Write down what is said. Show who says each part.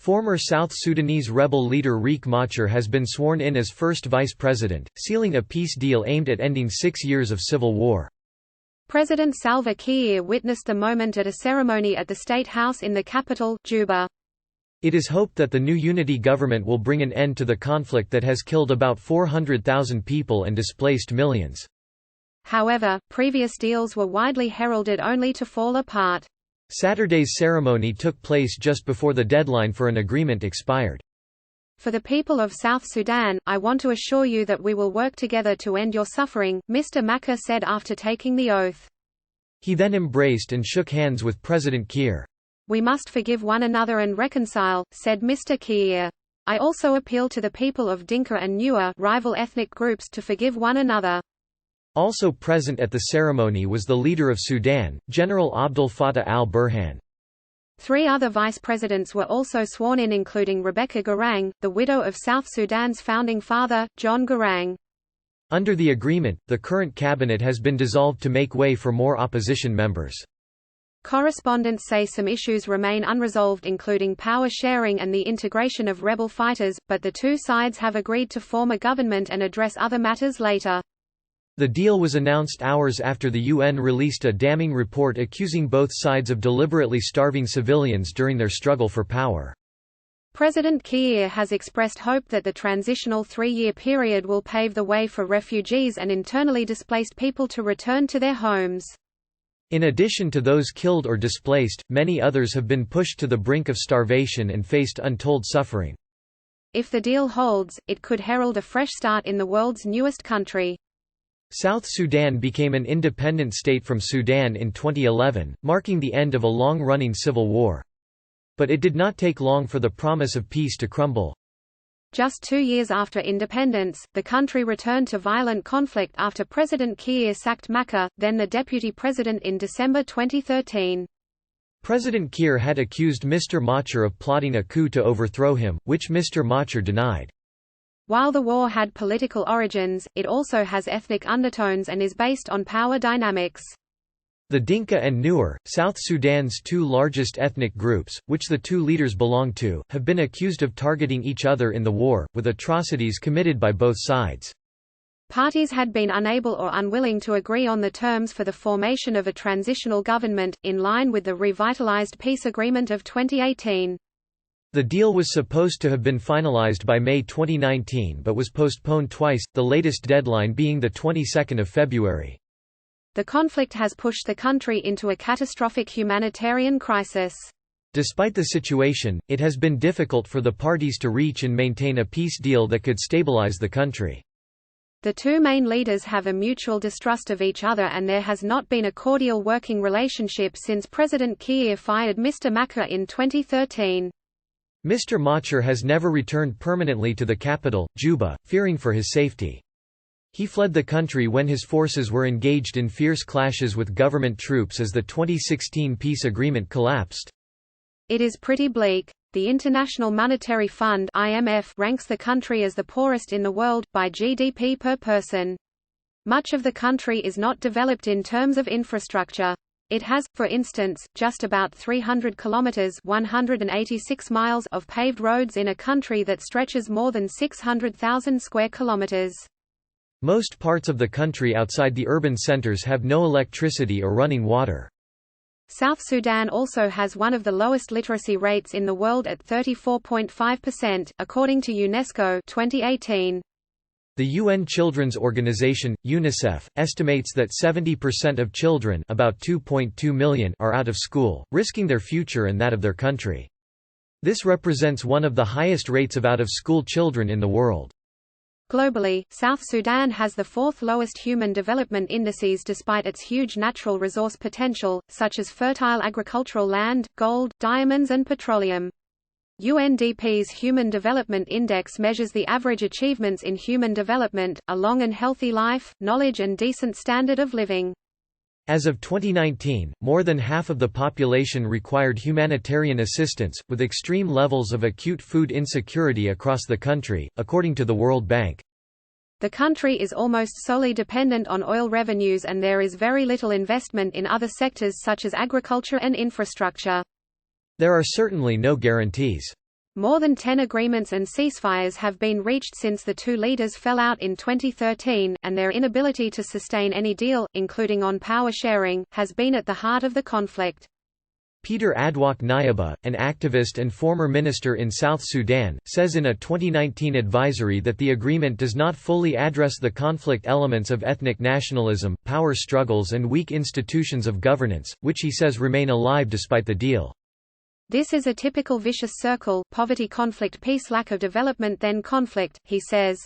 Speaker 1: Former South Sudanese rebel leader Riek Machar has been sworn in as first vice president, sealing a peace deal aimed at ending 6 years of civil war.
Speaker 2: President Salva Kiir witnessed the moment at a ceremony at the State House in the capital, Juba.
Speaker 1: It is hoped that the new unity government will bring an end to the conflict that has killed about 400,000 people and displaced millions.
Speaker 2: However, previous deals were widely heralded only to fall apart.
Speaker 1: Saturday's ceremony took place just before the deadline for an agreement expired.
Speaker 2: For the people of South Sudan, I want to assure you that we will work together to end your suffering, Mr. Machar said after taking the oath.
Speaker 1: He then embraced and shook hands with President Kiir.
Speaker 2: We must forgive one another and reconcile, said Mr. Kiir. I also appeal to the people of Dinka and Nuer, rival ethnic groups, to forgive one another.
Speaker 1: Also present at the ceremony was the leader of Sudan, General Abdel Fattah al-Burhan.
Speaker 2: 3 other vice presidents were also sworn in, including Rebecca Garang, the widow of South Sudan's founding father, John Garang.
Speaker 1: Under the agreement, the current cabinet has been dissolved to make way for more opposition members.
Speaker 2: Correspondents say some issues remain unresolved, including power sharing and the integration of rebel fighters, but the two sides have agreed to form a government and address other matters later.
Speaker 1: The deal was announced hours after the UN released a damning report accusing both sides of deliberately starving civilians during their struggle for power.
Speaker 2: President Kiir has expressed hope that the transitional 3-year period will pave the way for refugees and internally displaced people to return to their homes.
Speaker 1: In addition to those killed or displaced, many others have been pushed to the brink of starvation and faced untold suffering.
Speaker 2: If the deal holds, it could herald a fresh start in the world's newest country.
Speaker 1: South Sudan became an independent state from Sudan in 2011, marking the end of a long-running civil war. But it did not take long for the promise of peace to crumble.
Speaker 2: Just 2 years after independence, the country returned to violent conflict after President Kiir sacked Machar, then the deputy president, in December 2013.
Speaker 1: President Kiir had accused Mr. Machar of plotting a coup to overthrow him, which Mr. Machar denied.
Speaker 2: While the war had political origins, it also has ethnic undertones and is based on power dynamics.
Speaker 1: The Dinka and Nuer, South Sudan's 2 largest ethnic groups, which the 2 leaders belong to, have been accused of targeting each other in the war, with atrocities committed by both sides.
Speaker 2: Parties had been unable or unwilling to agree on the terms for the formation of a transitional government, in line with the revitalized peace agreement of 2018.
Speaker 1: The deal was supposed to have been finalized by May 2019 but was postponed twice, the latest deadline being the 22nd of February.
Speaker 2: The conflict has pushed the country into a catastrophic humanitarian crisis.
Speaker 1: Despite the situation, it has been difficult for the parties to reach and maintain a peace deal that could stabilize the country.
Speaker 2: The 2 main leaders have a mutual distrust of each other, and there has not been a cordial working relationship since President Kiir fired Mr. Machar in 2013.
Speaker 1: Mr. Machar has never returned permanently to the capital, Juba, fearing for his safety. He fled the country when his forces were engaged in fierce clashes with government troops as the 2016 peace agreement collapsed.
Speaker 2: It is pretty bleak. The International Monetary Fund (IMF) ranks the country as the poorest in the world, by GDP per person. Much of the country is not developed in terms of infrastructure. It has, for instance, just about 300 kilometers (186 miles) of paved roads in a country that stretches more than 600,000 square kilometers.
Speaker 1: Most parts of the country outside the urban centers have no electricity or running water.
Speaker 2: South Sudan also has one of the lowest literacy rates in the world at 34.5%, according to UNESCO 2018.
Speaker 1: The UN Children's Organization, UNICEF, estimates that 70% of children, about 2.2 million, are out of school, risking their future and that of their country. This represents one of the highest rates of out-of-school children in the world.
Speaker 2: Globally, South Sudan has the 4th lowest human development indices despite its huge natural resource potential, such as fertile agricultural land, gold, diamonds and petroleum. UNDP's Human Development Index measures the average achievements in human development, a long and healthy life, knowledge and decent standard of living.
Speaker 1: As of 2019, more than half of the population required humanitarian assistance, with extreme levels of acute food insecurity across the country, according to the World Bank.
Speaker 2: The country is almost solely dependent on oil revenues, and there is very little investment in other sectors such as agriculture and infrastructure.
Speaker 1: There are certainly no guarantees.
Speaker 2: More than 10 agreements and ceasefires have been reached since the two leaders fell out in 2013, and their inability to sustain any deal, including on power sharing, has been at the heart of the conflict.
Speaker 1: Peter Adwok Nyaba, an activist and former minister in South Sudan, says in a 2019 advisory that the agreement does not fully address the conflict elements of ethnic nationalism, power struggles and weak institutions of governance, which he says remain alive despite the deal.
Speaker 2: This is a typical vicious circle: poverty, conflict, peace, lack of development, then conflict, he says.